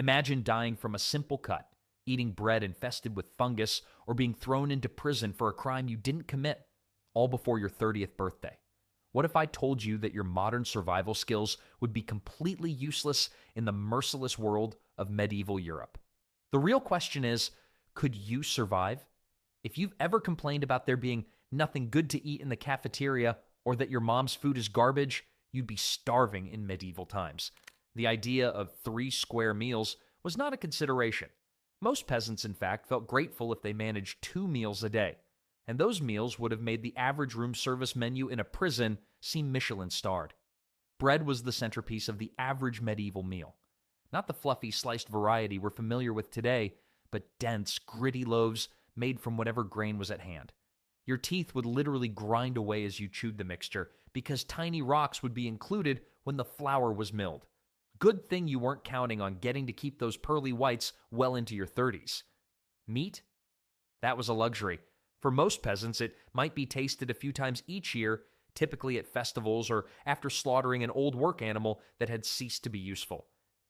Imagine dying from a simple cut, eating bread infested with fungus, or being thrown into prison for a crime you didn't commit, all before your 30th birthday. What if I told you that your modern survival skills would be completely useless in the merciless world of medieval Europe? The real question is, could you survive? If you've ever complained about there being nothing good to eat in the cafeteria or that your mom's food is garbage, you'd be starving in medieval times. The idea of 3 square meals was not a consideration. Most peasants, in fact, felt grateful if they managed 2 meals a day, and those meals would have made the average room service menu in a prison seem Michelin-starred. Bread was the centerpiece of the average medieval meal. Not the fluffy sliced variety we're familiar with today, but dense, gritty loaves made from whatever grain was at hand. Your teeth would literally grind away as you chewed the mixture, because tiny rocks would be included when the flour was milled. Good thing you weren't counting on getting to keep those pearly whites well into your 30s. Meat? That was a luxury. For most peasants, it might be tasted a few times each year, typically at festivals or after slaughtering an old work animal that had ceased to be useful.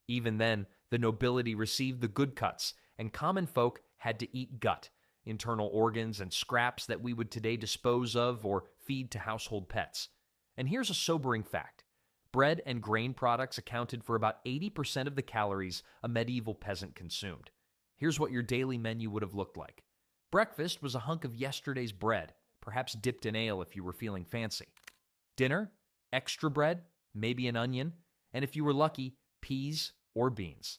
Even then, the nobility received the good cuts, and common folk had to eat gut, internal organs and scraps that we would today dispose of or feed to household pets. And here's a sobering fact. Bread and grain products accounted for about 80% of the calories a medieval peasant consumed. Here's what your daily menu would have looked like. Breakfast was a hunk of yesterday's bread, perhaps dipped in ale if you were feeling fancy. Dinner, extra bread, maybe an onion, and if you were lucky, peas or beans.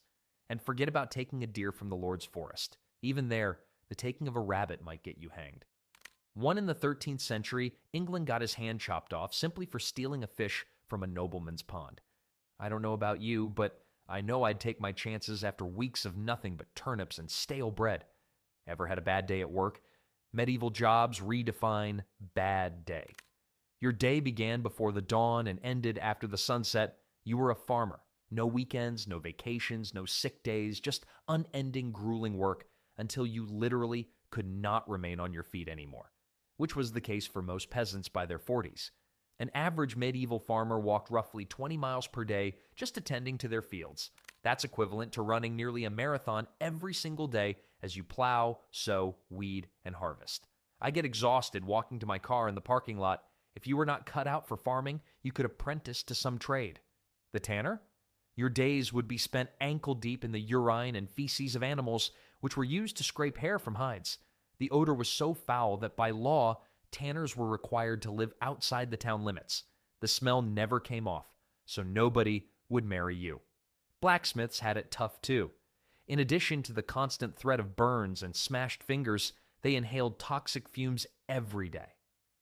And forget about taking a deer from the Lord's forest. Even there, the taking of a rabbit might get you hanged. In the 13th century, England got his hand chopped off simply for stealing a fish from a nobleman's pond. I don't know about you, but I know I'd take my chances after weeks of nothing but turnips and stale bread. Ever had a bad day at work? Medieval jobs redefine bad day. Your day began before the dawn and ended after the sunset. You were a farmer. No weekends, no vacations, no sick days, just unending, grueling work until you literally could not remain on your feet anymore, which was the case for most peasants by their 40s. An average medieval farmer walked roughly 20 miles per day just attending to their fields. That's equivalent to running nearly a marathon every single day as you plow, sow, weed, and harvest. I get exhausted walking to my car in the parking lot. If you were not cut out for farming, you could apprentice to some trade. The tanner? Your days would be spent ankle deep in the urine and feces of animals, which were used to scrape hair from hides. The odor was so foul that by law, tanners were required to live outside the town limits. The smell never came off, so nobody would marry you. Blacksmiths had it tough too. In addition to the constant threat of burns and smashed fingers, they inhaled toxic fumes every day.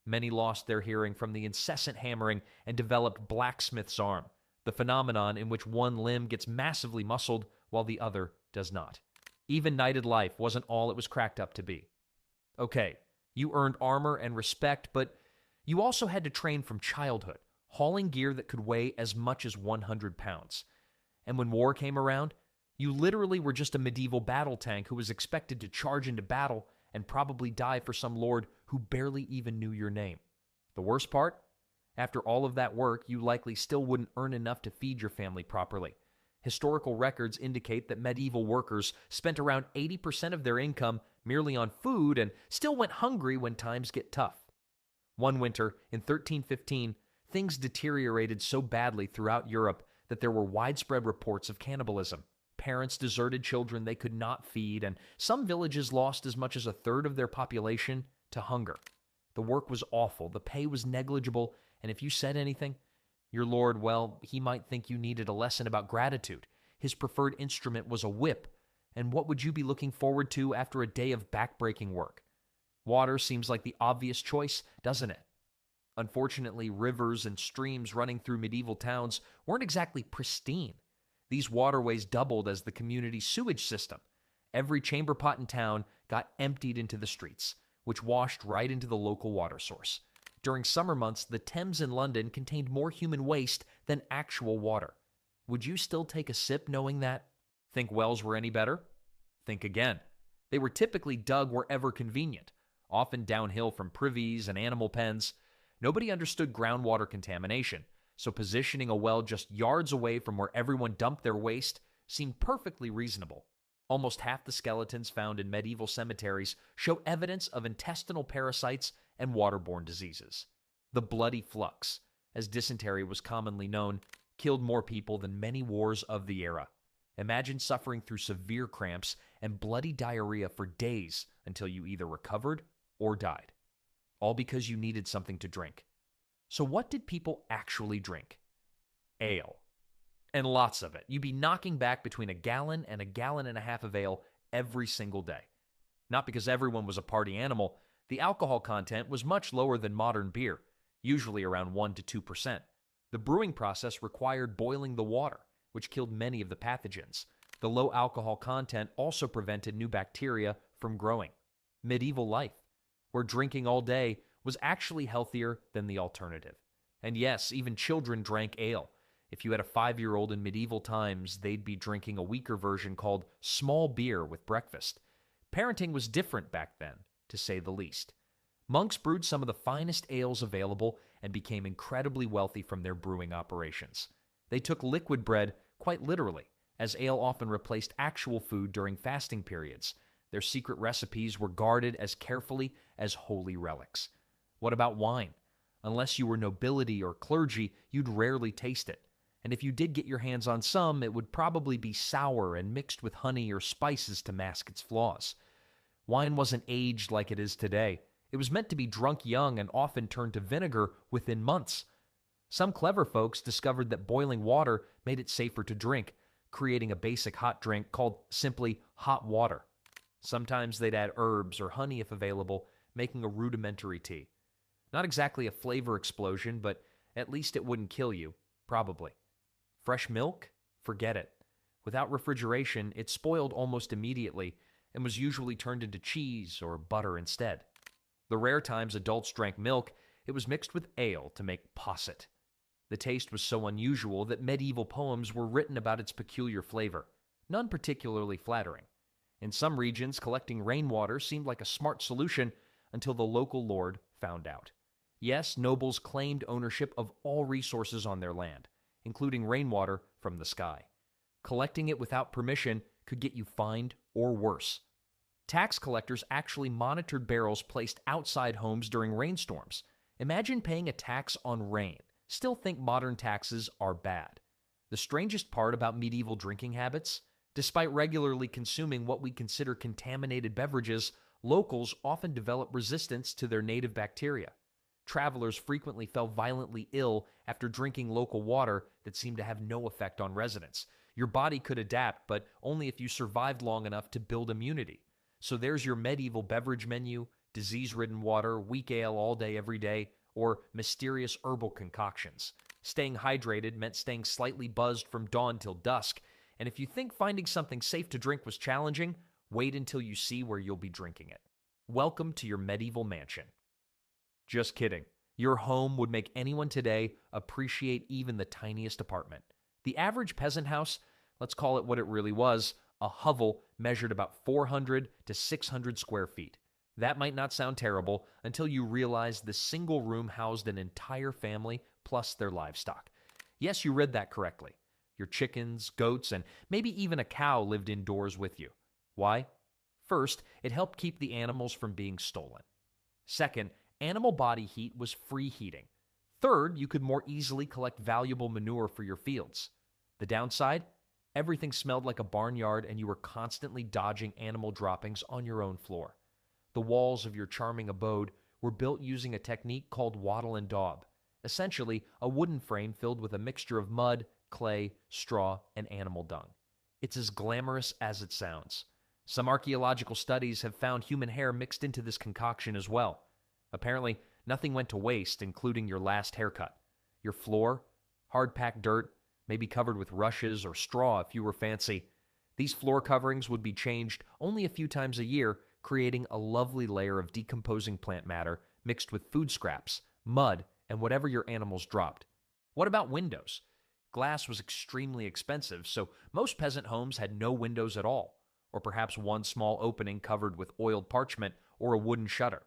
Many lost their hearing from the incessant hammering and developed blacksmith's arm, the phenomenon in which one limb gets massively muscled while the other does not. Even knighted life wasn't all it was cracked up to be. Okay, you earned armor and respect, but you also had to train from childhood, hauling gear that could weigh as much as 100 pounds. And when war came around, you literally were just a medieval battle tank who was expected to charge into battle and probably die for some lord who barely even knew your name. The worst part? After all of that work, you likely still wouldn't earn enough to feed your family properly. Historical records indicate that medieval workers spent around 80% of their income merely on food and still went hungry when times get tough. One winter, in 1315, things deteriorated so badly throughout Europe that there were widespread reports of cannibalism. Parents deserted children they could not feed, and some villages lost as much as a third of their population to hunger. The work was awful, the pay was negligible, and if you said anything, your lord, well, he might think you needed a lesson about gratitude. His preferred instrument was a whip, and what would you be looking forward to after a day of backbreaking work? Water seems like the obvious choice, doesn't it? Unfortunately, rivers and streams running through medieval towns weren't exactly pristine. These waterways doubled as the community's sewage system. Every chamber pot in town got emptied into the streets, which washed right into the local water source. During summer months, the Thames in London contained more human waste than actual water. Would you still take a sip knowing that? Think wells were any better? Think again. They were typically dug wherever convenient, often downhill from privies and animal pens. Nobody understood groundwater contamination, so positioning a well just yards away from where everyone dumped their waste seemed perfectly reasonable. Almost half the skeletons found in medieval cemeteries show evidence of intestinal parasites and waterborne diseases. The bloody flux, as dysentery was commonly known, killed more people than many wars of the era. Imagine suffering through severe cramps and bloody diarrhea for days until you either recovered or died. All because you needed something to drink. So what did people actually drink? Ale. And lots of it. You'd be knocking back between a gallon and a gallon and a half of ale every single day. Not because everyone was a party animal, the alcohol content was much lower than modern beer, usually around 1 to 2%. The brewing process required boiling the water, which killed many of the pathogens. The low alcohol content also prevented new bacteria from growing. Medieval life, where drinking all day was actually healthier than the alternative. And yes, even children drank ale. If you had a 5-year-old in medieval times, they'd be drinking a weaker version called small beer with breakfast. Parenting was different back then, to say the least. Monks brewed some of the finest ales available and became incredibly wealthy from their brewing operations. They took liquid bread quite literally, as ale often replaced actual food during fasting periods. Their secret recipes were guarded as carefully as holy relics. What about wine? Unless you were nobility or clergy, you'd rarely taste it. And if you did get your hands on some, it would probably be sour and mixed with honey or spices to mask its flaws. Wine wasn't aged like it is today. It was meant to be drunk young and often turned to vinegar within months. Some clever folks discovered that boiling water made it safer to drink, creating a basic hot drink called simply hot water. Sometimes they'd add herbs or honey if available, making a rudimentary tea. Not exactly a flavor explosion, but at least it wouldn't kill you, probably. Fresh milk? Forget it. Without refrigeration, it spoiled almost immediately and was usually turned into cheese or butter instead. The rare times adults drank milk, it was mixed with ale to make posset. The taste was so unusual that medieval poems were written about its peculiar flavor, none particularly flattering. In some regions, collecting rainwater seemed like a smart solution until the local lord found out. Yes, nobles claimed ownership of all resources on their land, including rainwater from the sky. Collecting it without permission could get you fined or worse. Tax collectors actually monitored barrels placed outside homes during rainstorms. Imagine paying a tax on rain. Still think modern taxes are bad. The strangest part about medieval drinking habits, despite regularly consuming what we consider contaminated beverages, locals often develop resistance to their native bacteria. Travelers frequently fell violently ill after drinking local water that seemed to have no effect on residents. Your body could adapt, but only if you survived long enough to build immunity. So there's your medieval beverage menu: disease-ridden water, weak ale all day every day, or mysterious herbal concoctions. Staying hydrated meant staying slightly buzzed from dawn till dusk, and if you think finding something safe to drink was challenging, wait until you see where you'll be drinking it. Welcome to your medieval mansion. Just kidding. Your home would make anyone today appreciate even the tiniest apartment. The average peasant house, let's call it what it really was, a hovel, measured about 400 to 600 square feet. That might not sound terrible until you realize the single room housed an entire family plus their livestock. Yes, you read that correctly. Your chickens, goats, and maybe even a cow lived indoors with you. Why? First, it helped keep the animals from being stolen. Second, animal body heat was free heating. Third, you could more easily collect valuable manure for your fields. The downside? Everything smelled like a barnyard and you were constantly dodging animal droppings on your own floor. The walls of your charming abode were built using a technique called wattle and daub, essentially a wooden frame filled with a mixture of mud, clay, straw, and animal dung. It's as glamorous as it sounds. Some archaeological studies have found human hair mixed into this concoction as well. Apparently, nothing went to waste, including your last haircut. Your floor, hard-packed dirt, maybe covered with rushes or straw if you were fancy. These floor coverings would be changed only a few times a year, creating a lovely layer of decomposing plant matter mixed with food scraps, mud, and whatever your animals dropped. What about windows? Glass was extremely expensive, so most peasant homes had no windows at all, or perhaps one small opening covered with oiled parchment or a wooden shutter.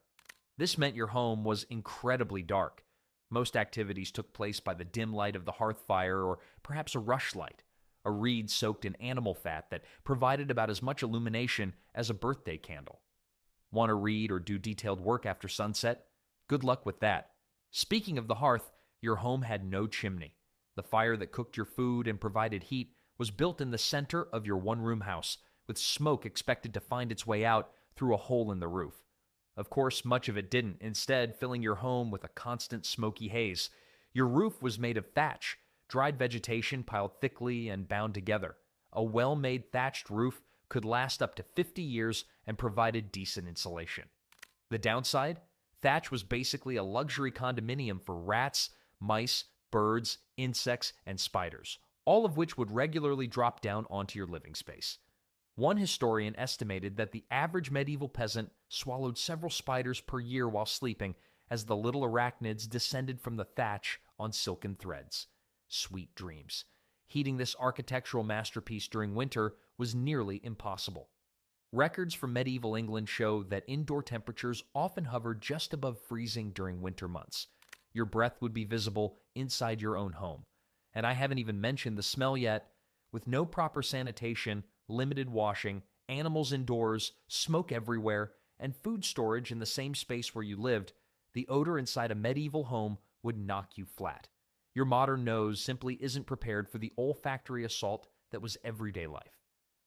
This meant your home was incredibly dark. Most activities took place by the dim light of the hearth fire or perhaps a rushlight. a reed soaked in animal fat that provided about as much illumination as a birthday candle. Want to read or do detailed work after sunset? Good luck with that. Speaking of the hearth, your home had no chimney. The fire that cooked your food and provided heat was built in the center of your one-room house, with smoke expected to find its way out through a hole in the roof. Of course, much of it didn't, instead filling your home with a constant smoky haze. Your roof was made of thatch, dried vegetation piled thickly and bound together. A well-made thatched roof could last up to 50 years and provided decent insulation. The downside? Thatch was basically a luxury condominium for rats, mice, birds, insects, and spiders, all of which would regularly drop down onto your living space. One historian estimated that the average medieval peasant swallowed several spiders per year while sleeping as the little arachnids descended from the thatch on silken threads. Sweet dreams. Heating this architectural masterpiece during winter was nearly impossible. Records from medieval England show that indoor temperatures often hovered just above freezing during winter months. Your breath would be visible inside your own home. And I haven't even mentioned the smell yet. With no proper sanitation, limited washing, animals indoors, smoke everywhere, and food storage in the same space where you lived, the odor inside a medieval home would knock you flat. Your modern nose simply isn't prepared for the olfactory assault that was everyday life.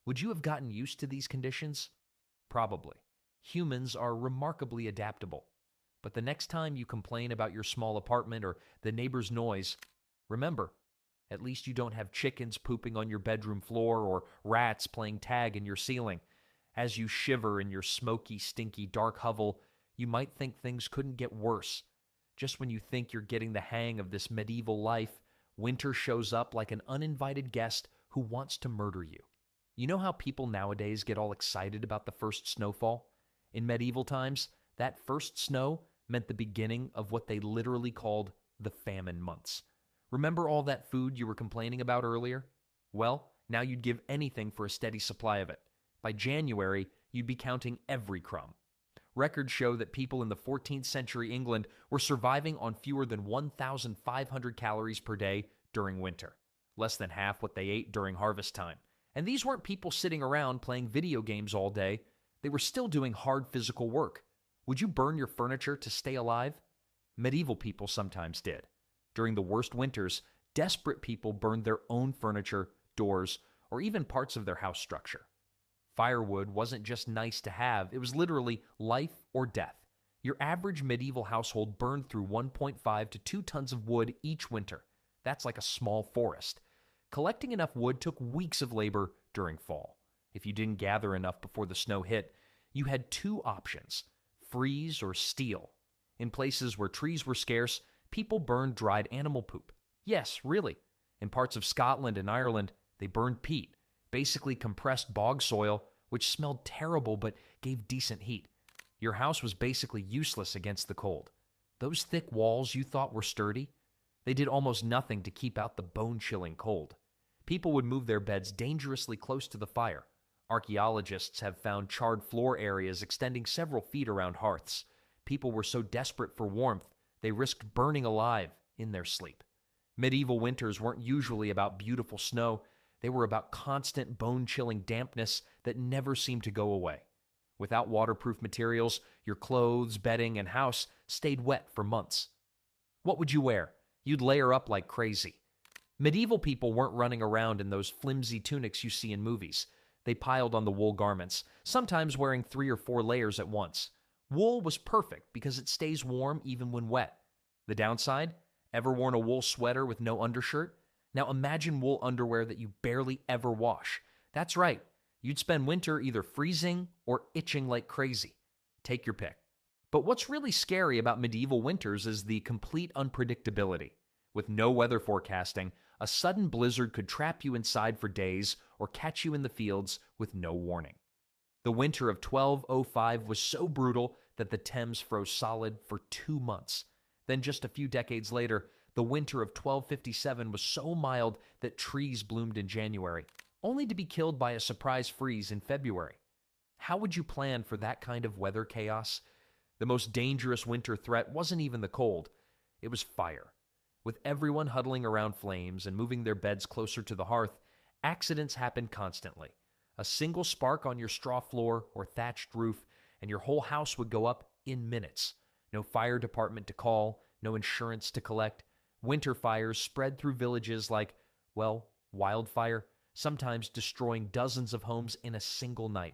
Would you have gotten used to these conditions? Probably. Humans are remarkably adaptable. But the next time you complain about your small apartment or the neighbor's noise, remember, at least you don't have chickens pooping on your bedroom floor or rats playing tag in your ceiling. As you shiver in your smoky, stinky, dark hovel, you might think things couldn't get worse. Just when you think you're getting the hang of this medieval life, winter shows up like an uninvited guest who wants to murder you. You know how people nowadays get all excited about the first snowfall? In medieval times, that first snow meant the beginning of what they literally called the famine months. Remember all that food you were complaining about earlier? Well, now you'd give anything for a steady supply of it. By January, you'd be counting every crumb. Records show that people in the 14th century England were surviving on fewer than 1,500 calories per day during winter, less than half what they ate during harvest time. And these weren't people sitting around playing video games all day. They were still doing hard physical work. Would you burn your furniture to stay alive? Medieval people sometimes did. During the worst winters, desperate people burned their own furniture, doors, or even parts of their house structure. Firewood wasn't just nice to have, it was literally life or death. Your average medieval household burned through 1.5 to 2 tons of wood each winter. That's like a small forest. Collecting enough wood took weeks of labor during fall. If you didn't gather enough before the snow hit, you had 2 options: freeze or steal. In places where trees were scarce, people burned dried animal poop. Yes, really. In parts of Scotland and Ireland, they burned peat, basically compressed bog soil, which smelled terrible but gave decent heat. Your house was basically useless against the cold. Those thick walls you thought were sturdy, they did almost nothing to keep out the bone-chilling cold. People would move their beds dangerously close to the fire. Archaeologists have found charred floor areas extending several feet around hearths. People were so desperate for warmth, they risked burning alive in their sleep. Medieval winters weren't usually about beautiful snow. They were about constant bone-chilling dampness that never seemed to go away. Without waterproof materials, your clothes, bedding, and house stayed wet for months. What would you wear? You'd layer up like crazy. Medieval people weren't running around in those flimsy tunics you see in movies. They piled on the wool garments, sometimes wearing 3 or 4 layers at once. Wool was perfect because it stays warm even when wet. The downside? Ever worn a wool sweater with no undershirt? Now imagine wool underwear that you barely ever wash. That's right. You'd spend winter either freezing or itching like crazy. Take your pick. But what's really scary about medieval winters is the complete unpredictability. With no weather forecasting, a sudden blizzard could trap you inside for days or catch you in the fields with no warning. The winter of 1205 was so brutal that the Thames froze solid for 2 months. Then just a few decades later, the winter of 1257 was so mild that trees bloomed in January, only to be killed by a surprise freeze in February. How would you plan for that kind of weather chaos? The most dangerous winter threat wasn't even the cold. It was fire. With everyone huddling around flames and moving their beds closer to the hearth, Accidents happened constantly. A single spark on your straw floor or thatched roof, and your whole house would go up in minutes. No fire department to call, no insurance to collect. Winter fires spread through villages like, well, wildfire, sometimes destroying dozens of homes in a single night.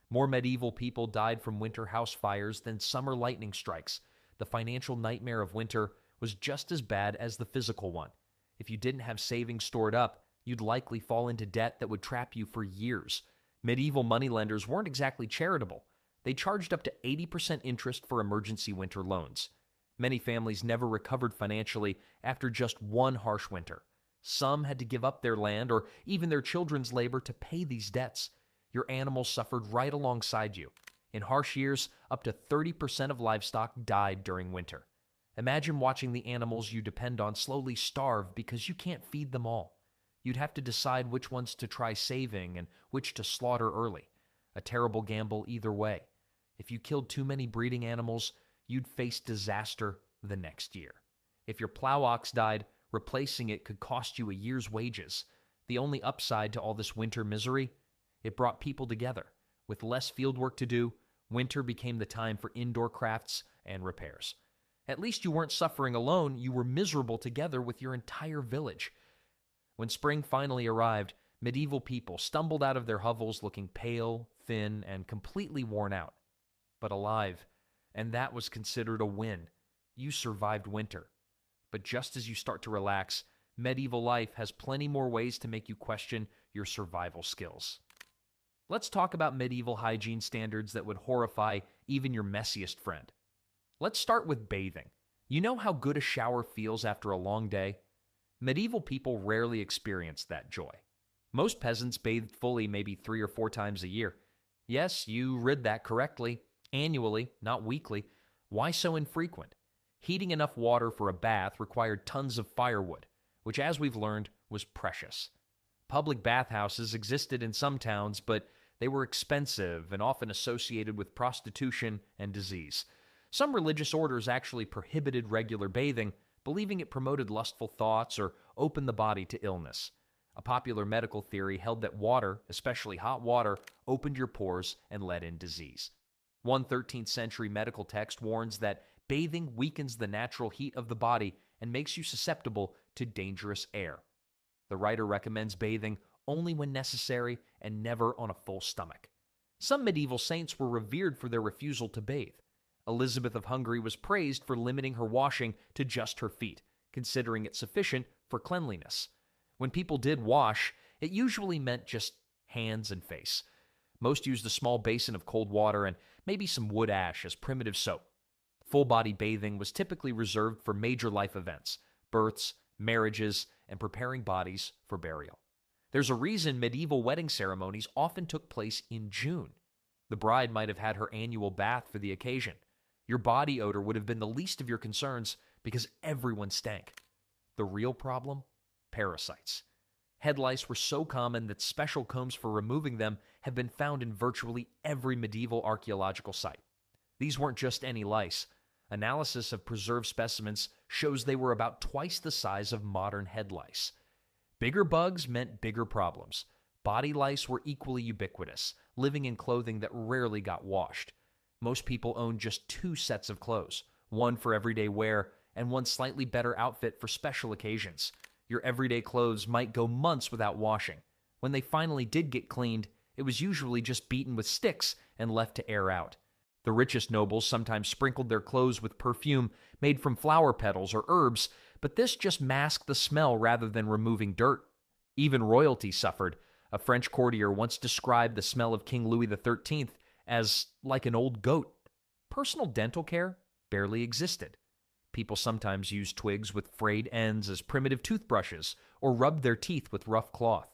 More medieval people died from winter house fires than summer lightning strikes. The financial nightmare of winter was just as bad as the physical one. If you didn't have savings stored up, you'd likely fall into debt that would trap you for years. Medieval moneylenders weren't exactly charitable. They charged up to 80% interest for emergency winter loans. Many families never recovered financially after just one harsh winter. Some had to give up their land or even their children's labor to pay these debts. Your animals suffered right alongside you. In harsh years, up to 30% of livestock died during winter. Imagine watching the animals you depend on slowly starve because you can't feed them all. You'd have to decide which ones to try saving and which to slaughter early. A terrible gamble either way. If you killed too many breeding animals, you'd face disaster the next year. If your plow ox died, replacing it could cost you a year's wages. The only upside to all this winter misery? It brought people together. With less field work to do, winter became the time for indoor crafts and repairs. At least you weren't suffering alone, you were miserable together with your entire village. When spring finally arrived, medieval people stumbled out of their hovels looking pale, thin, and completely worn out, but alive, and that was considered a win. You survived winter. But just as you start to relax, medieval life has plenty more ways to make you question your survival skills. Let's talk about medieval hygiene standards that would horrify even your messiest friend. Let's start with bathing. You know how good a shower feels after a long day? Medieval people rarely experienced that joy. Most peasants bathed fully maybe 3 or 4 times a year. Yes, you read that correctly. Annually, not weekly. Why so infrequent? Heating enough water for a bath required tons of firewood, which, as we've learned, was precious. Public bathhouses existed in some towns, but they were expensive and often associated with prostitution and disease. Some religious orders actually prohibited regular bathing, believing it promoted lustful thoughts or opened the body to illness. A popular medical theory held that water, especially hot water, opened your pores and let in disease. One 13th century medical text warns that bathing weakens the natural heat of the body and makes you susceptible to dangerous air. The writer recommends bathing only when necessary and never on a full stomach. Some medieval saints were revered for their refusal to bathe. Elizabeth of Hungary was praised for limiting her washing to just her feet, considering it sufficient for cleanliness. When people did wash, it usually meant just hands and face. Most used a small basin of cold water and maybe some wood ash as primitive soap. Full-body bathing was typically reserved for major life events, births, marriages, and preparing bodies for burial. There's a reason medieval wedding ceremonies often took place in June. The bride might have had her annual bath for the occasion. Your body odor would have been the least of your concerns because everyone stank. The real problem? Parasites. Head lice were so common that special combs for removing them have been found in virtually every medieval archaeological site. These weren't just any lice. Analysis of preserved specimens shows they were about twice the size of modern head lice. Bigger bugs meant bigger problems. Body lice were equally ubiquitous, living in clothing that rarely got washed. Most people owned just 2 sets of clothes, one for everyday wear and one slightly better outfit for special occasions. Your everyday clothes might go months without washing. When they finally did get cleaned, it was usually just beaten with sticks and left to air out. The richest nobles sometimes sprinkled their clothes with perfume made from flower petals or herbs, but this just masked the smell rather than removing dirt. Even royalty suffered. A French courtier once described the smell of King Louis XIII as like an old goat. Personal dental care barely existed. People sometimes used twigs with frayed ends as primitive toothbrushes or rubbed their teeth with rough cloth.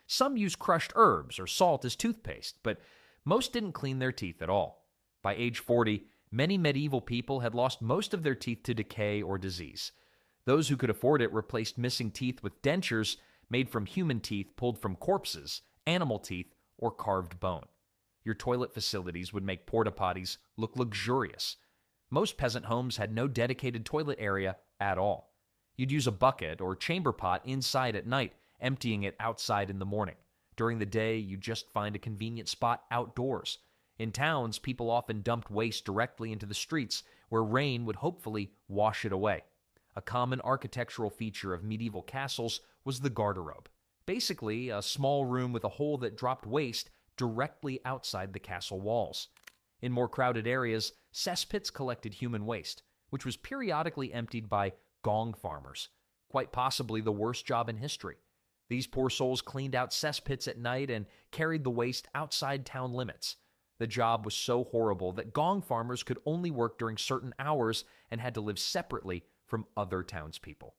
Some used crushed herbs or salt as toothpaste, but most didn't clean their teeth at all. By age 40, many medieval people had lost most of their teeth to decay or disease. Those who could afford it replaced missing teeth with dentures made from human teeth pulled from corpses, animal teeth, or carved bone. Your toilet facilities would make porta potties look luxurious. Most peasant homes had no dedicated toilet area at all. You'd use a bucket or chamber pot inside at night emptying it outside in the morning. During the day, you just find a convenient spot outdoors. In towns, people often dumped waste directly into the streets, where rain would hopefully wash it away. A common architectural feature of medieval castles was the garderobe. Basically, a small room with a hole that dropped waste directly outside the castle walls. In more crowded areas, cesspits collected human waste, which was periodically emptied by gong farmers, quite possibly the worst job in history. These poor souls cleaned out cesspits at night and carried the waste outside town limits. The job was so horrible that gong farmers could only work during certain hours and had to live separately from other townspeople.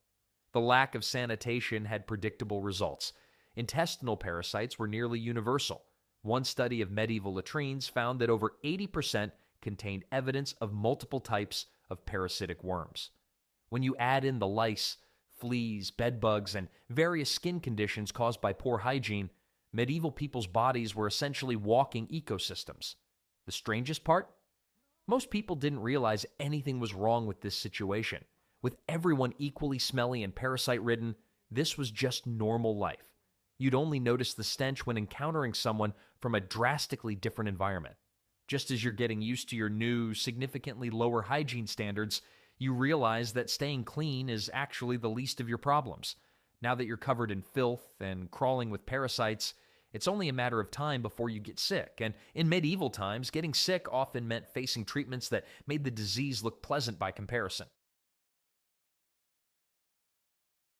The lack of sanitation had predictable results. Intestinal parasites were nearly universal. One study of medieval latrines found that over 80% contained evidence of multiple types of parasitic worms. When you add in the lice, fleas, bedbugs, and various skin conditions caused by poor hygiene, medieval people's bodies were essentially walking ecosystems. The strangest part? Most people didn't realize anything was wrong with this situation. With everyone equally smelly and parasite-ridden, this was just normal life. You'd only notice the stench when encountering someone from a drastically different environment. Just as you're getting used to your new, significantly lower hygiene standards, you realize that staying clean is actually the least of your problems. Now that you're covered in filth and crawling with parasites, it's only a matter of time before you get sick. And in medieval times, getting sick often meant facing treatments that made the disease look pleasant by comparison.